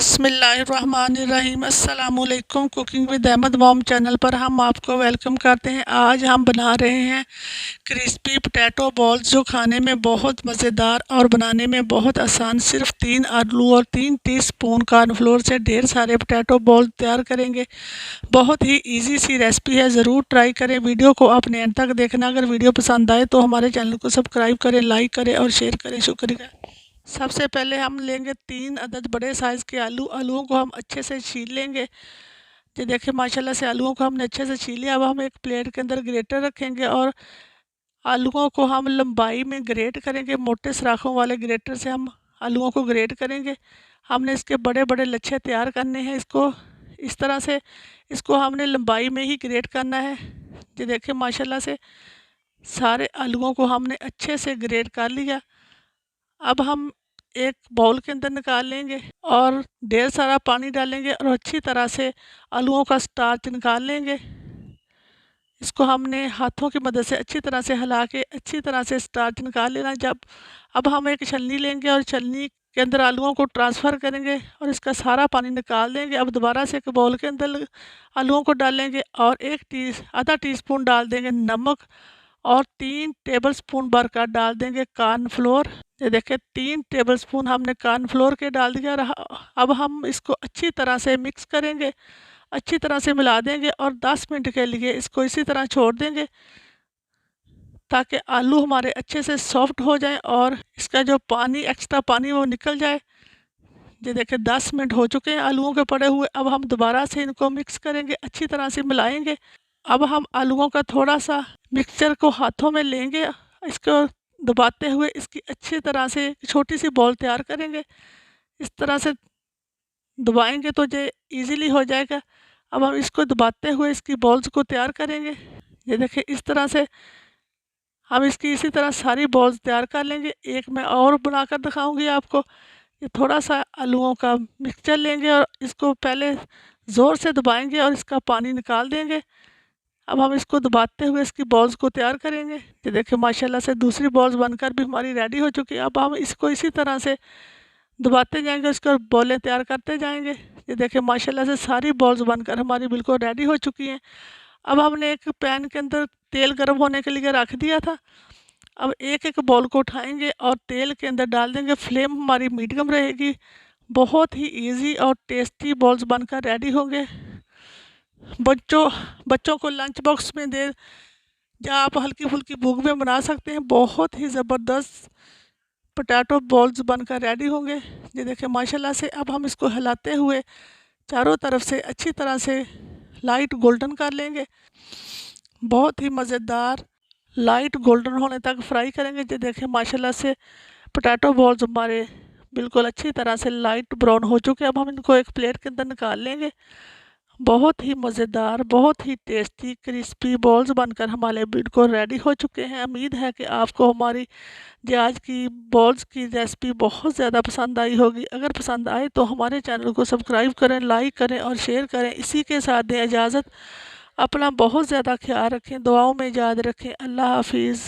बिस्मिल्लाहिर्रहमानिर्रहीम। अस्सलामुअलैकुम। Cooking with Ahmad mom channel पर हम आपको वेलकम करते हैं। आज हम बना रहे हैं क्रिस्पी पोटैटो बॉल्स, जो खाने में बहुत मज़ेदार और बनाने में बहुत आसान। सिर्फ 3 आलू और 3 टीस्पून कॉर्नफ्लोर से ढेर सारे पोटैटो बॉल तैयार करेंगे। बहुत ही इजी सी रेसिपी है, ज़रूर ट्राई करें। वीडियो को अपने एंड तक देखना। अगर वीडियो पसंद आए तो हमारे चैनल को सब्सक्राइब करें, लाइक करें और शेयर करें। शुक्रिया। सबसे पहले हम लेंगे 3 अदद बड़े साइज़ के आलूओं को हम अच्छे से छील लेंगे। ये देखिए माशाल्लाह से आलूओं को हमने अच्छे से छील लिया। अब हम एक प्लेट के अंदर ग्रेटर रखेंगे और आलूओं को हम लंबाई में ग्रेट करेंगे। मोटे सराखों वाले ग्रेटर से हम आलूओं को ग्रेट करेंगे। हमने इसके बड़े बड़े लच्छे तैयार करने हैं। इसको इस तरह से इसको हमने लंबाई में ही ग्रेट करना है। ये देखिए माशाल्लाह से सारे आलूओं को हमने अच्छे से ग्रेट कर लिया। अब हम एक बाउल के अंदर निकाल लेंगे और ढेर सारा पानी डालेंगे और अच्छी तरह से आलूओं का स्टार्च निकाल लेंगे। इसको हमने हाथों की मदद से अच्छी तरह से हिला के अच्छी तरह से स्टार्च निकाल लेना। अब हम एक छलनी लेंगे और छलनी के अंदर आलूओं को ट्रांसफ़र करेंगे और इसका सारा पानी निकाल देंगे। अब दोबारा से एक बाउल के अंदर आलूओं को डालेंगे और आधा टीस्पून डाल देंगे नमक और 3 टेबलस्पून भरकर डाल देंगे कॉर्नफ्लोर। ये देखिए 3 टेबलस्पून हमने कॉर्नफ्लोर के डाल दिया रहा। अब हम इसको अच्छी तरह से मिक्स करेंगे, अच्छी तरह से मिला देंगे और 10 मिनट के लिए इसको इसी तरह छोड़ देंगे ताकि आलू हमारे अच्छे से सॉफ्ट हो जाए और इसका जो एक्स्ट्रा पानी वो निकल जाए। ये देखिए 10 मिनट हो चुके हैं आलूओं के पड़े हुए। अब हम दोबारा से इनको मिक्स करेंगे, अच्छी तरह से मिलाएंगे। अब हम आलूओं का थोड़ा सा मिक्सचर को हाथों में लेंगे, इसको दबाते हुए इसकी अच्छी तरह से छोटी सी बॉल तैयार करेंगे। इस तरह से दबाएंगे तो ये इजीली हो जाएगा। अब हम इसको दबाते हुए इसकी बॉल्स को तैयार करेंगे। ये देखिए इस तरह से हम इसकी इसी तरह सारी बॉल्स तैयार कर लेंगे। एक मैं और बनाकर दिखाऊंगी आपको। ये थोड़ा सा आलूओं का मिक्सचर लेंगे और इसको पहले ज़ोर से दबाएंगे और इसका पानी निकाल देंगे। अब हम इसको दबाते हुए इसकी बॉल्स को तैयार करेंगे। ये देखिए माशाल्लाह से दूसरी बॉल्स बनकर भी हमारी रेडी हो चुकी है। अब हम इसको इसी तरह से दबाते जाएंगे, उसको बॉलें तैयार करते जाएंगे। ये देखिए माशाल्लाह से सारी बॉल्स बनकर हमारी बिल्कुल रेडी हो चुकी हैं। अब हमने एक पैन के अंदर तेल गर्म होने के लिए रख दिया था। अब एक एक बॉल को उठाएंगे और तेल के अंदर डाल देंगे। फ्लेम हमारी मीडियम रहेगी। बहुत ही ईजी और टेस्टी बॉल्स बनकर रेडी होंगे। बच्चों को लंच बॉक्स में दे या आप हल्की फुल्की भूख में बना सकते हैं। बहुत ही ज़बरदस्त पोटैटो बॉल्स बनकर रेडी होंगे। ये देखें माशाल्लाह से। अब हम इसको हिलाते हुए चारों तरफ से अच्छी तरह से लाइट गोल्डन कर लेंगे। बहुत ही मज़ेदार लाइट गोल्डन होने तक फ्राई करेंगे। ये देखें माशाल्लाह से पोटैटो बॉल्स हमारे बिल्कुल अच्छी तरह से लाइट ब्राउन हो चुके हैं। अब हम इनको एक प्लेट के अंदर निकाल लेंगे। बहुत ही मज़ेदार, बहुत ही टेस्टी क्रिस्पी बॉल्स बनकर हमारे बिल्कुल रेडी हो चुके हैं। उम्मीद है कि आपको हमारी जो आज की बॉल्स की रेसिपी बहुत ज़्यादा पसंद आई होगी। अगर पसंद आए तो हमारे चैनल को सब्सक्राइब करें, लाइक करें और शेयर करें। इसी के साथ दें इजाज़त। अपना बहुत ज़्यादा ख्याल रखें, दुआओं में याद रखें। अल्लाह हाफिज़।